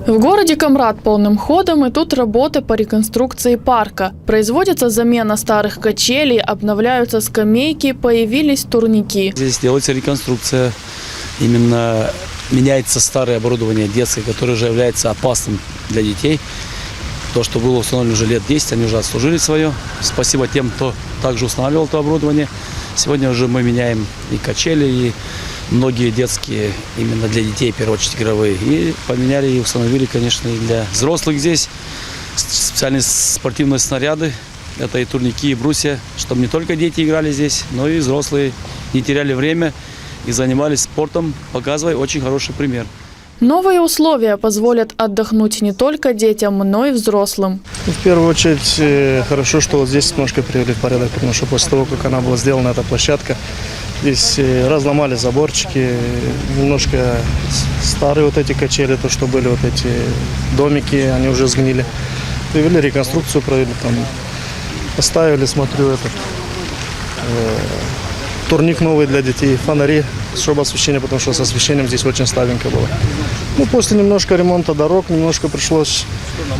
В городе Камрад полным ходом идут работы по реконструкции парка. Производится замена старых качелей, обновляются скамейки, появились турники. Здесь делается реконструкция. Именно меняется старое оборудование детское, которое уже является опасным для детей. То, что было установлено уже лет 10, они уже отслужили свое. Спасибо тем, кто также устанавливал это оборудование. Сегодня уже мы меняем и качели, и многие детские, именно для детей, в первую очередь, игровые. И поменяли и установили, конечно, и для взрослых здесь специальные спортивные снаряды. Это и турники, и брусья, чтобы не только дети играли здесь, но и взрослые не теряли время и занимались спортом, показывая очень хороший пример. Новые условия позволят отдохнуть не только детям, но и взрослым. В первую очередь, хорошо, что вот здесь немножко привели в порядок, потому что после того, как она была сделана, эта площадка, здесь разломали заборчики, немножко старые вот эти качели, то, что были вот эти домики, они уже сгнили. Привели реконструкцию, провели там, поставили, смотрю, турник новый для детей, фонари, чтобы освещение, потому что с освещением здесь очень слабенько было. Ну, после немножко ремонта дорог, немножко пришлось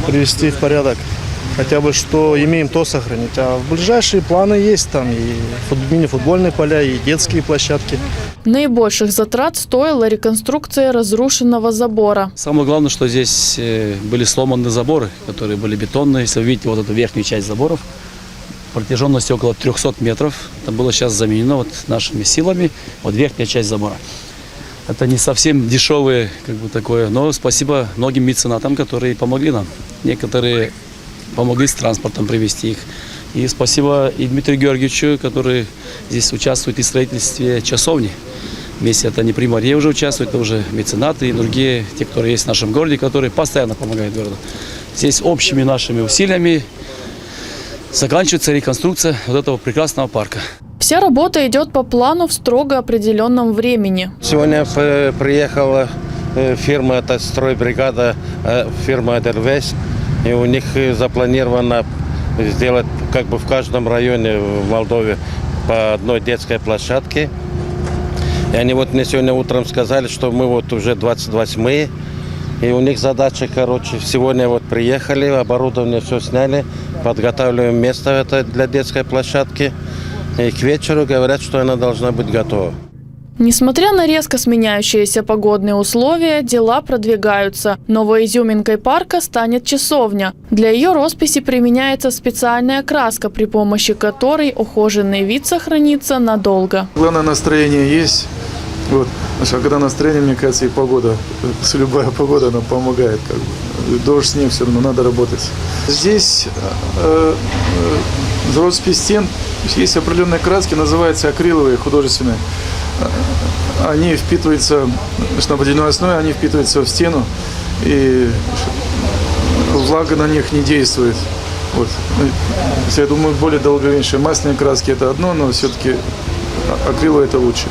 привести в порядок. Хотя бы что имеем, то сохранить. А в ближайшие планы есть там и мини-футбольные поля, и детские площадки. Наибольших затрат стоила реконструкция разрушенного забора. Самое главное, что здесь были сломаны заборы, которые были бетонные. Если вы видите вот эту верхнюю часть заборов, протяженностью около 300 метров. Это было сейчас заменено вот нашими силами, вот верхняя часть забора. Это не совсем дешевые, такое, но спасибо многим меценатам, которые помогли нам. Некоторые помогли с транспортом привезти их. И спасибо и Дмитрию Георгиевичу, который здесь участвует в строительстве часовни. Вместе это не при Марии уже участвуют, это уже меценаты и другие, те, которые есть в нашем городе, которые постоянно помогают городу. Здесь общими нашими усилиями заканчивается реконструкция вот этого прекрасного парка. Вся работа идет по плану в строго определенном времени. Сегодня приехала фирма, это стройбригада, фирма Эдельвейс, и у них запланировано сделать в каждом районе в Молдове по одной детской площадке. И они вот мне сегодня утром сказали, что мы вот уже 28-е, и у них задача, сегодня вот приехали, оборудование все сняли, подготавливаем место это для детской площадки. И к вечеру говорят, что она должна быть готова. Несмотря на резко сменяющиеся погодные условия, дела продвигаются. Новой изюминкой парка станет часовня. Для ее росписи применяется специальная краска, при помощи которой ухоженный вид сохранится надолго. Главное, настроение есть. Вот. А когда настроение, мне кажется, и погода, любая погода, она помогает. Дождь, снег, все равно надо работать. Здесь роспись стен, есть определенные краски, называются акриловые, художественные. Они впитываются, на водяной основе, они впитываются в стену, и влага на них не действует. Вот. Я думаю, более долговечные масляные краски это одно, но все-таки акриловые это лучше.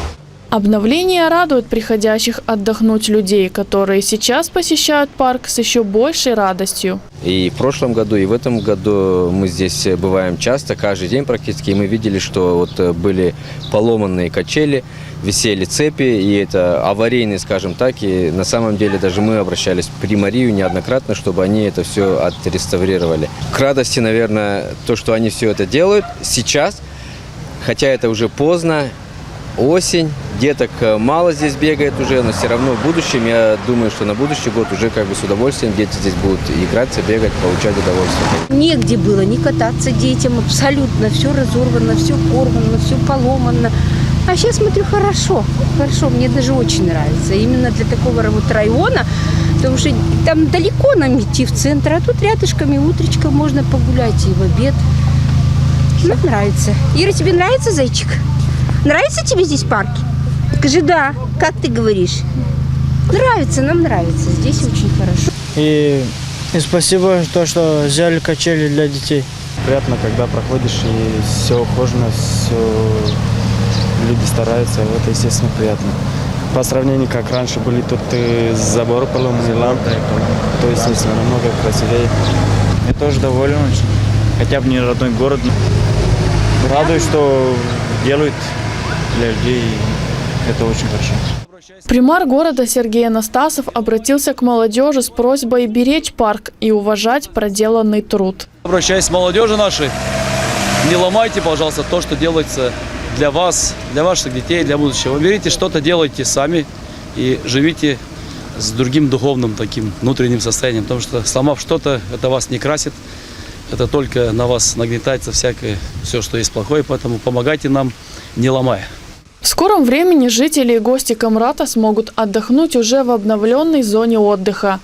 Обновление радует приходящих отдохнуть людей, которые сейчас посещают парк с еще большей радостью. И в прошлом году, и в этом году мы здесь бываем часто, каждый день практически. И мы видели, что вот были поломанные качели, висели цепи, и это аварийные, скажем так. И на самом деле даже мы обращались при Марию неоднократно, чтобы они это все отреставрировали. К радости, наверное, то, что они все это делают сейчас, хотя это уже поздно. Осень, деток мало здесь бегает уже, но все равно в будущем, я думаю, что на будущий год уже с удовольствием дети здесь будут играться, бегать, получать удовольствие. Негде было не кататься детям, абсолютно все разорвано, все порвано, все поломано. А сейчас смотрю, хорошо, мне даже очень нравится. Именно для такого вот района, потому что там далеко нам идти в центр, а тут рядышком и утречком можно погулять и в обед. Нам нравится. Ира, тебе нравится, зайчик? Нравится тебе здесь парки? Скажи да. Как ты говоришь? Нравится, нам нравится. Здесь очень хорошо. И спасибо, что взяли качели для детей. Приятно, когда проходишь и все ухожено, все люди стараются, это, естественно, приятно. По сравнению, как раньше были тут заборы поломаны, лампы, то, естественно, намного красивее. Я тоже доволен очень. Хотя бы не родной город. Радуюсь, что делают для людей. Это очень хорошо. Примар города Сергей Анастасов обратился к молодежи с просьбой беречь парк и уважать проделанный труд. Обращаюсь к молодежи нашей, не ломайте, пожалуйста, то, что делается для вас, для ваших детей, для будущего. Берите что-то, делайте сами и живите с другим духовным таким внутренним состоянием, потому что сломав что-то, это вас не красит, это только на вас нагнетается всякое, все, что есть плохое, поэтому помогайте нам, не ломая. В скором времени жители и гости Камрата смогут отдохнуть уже в обновленной зоне отдыха.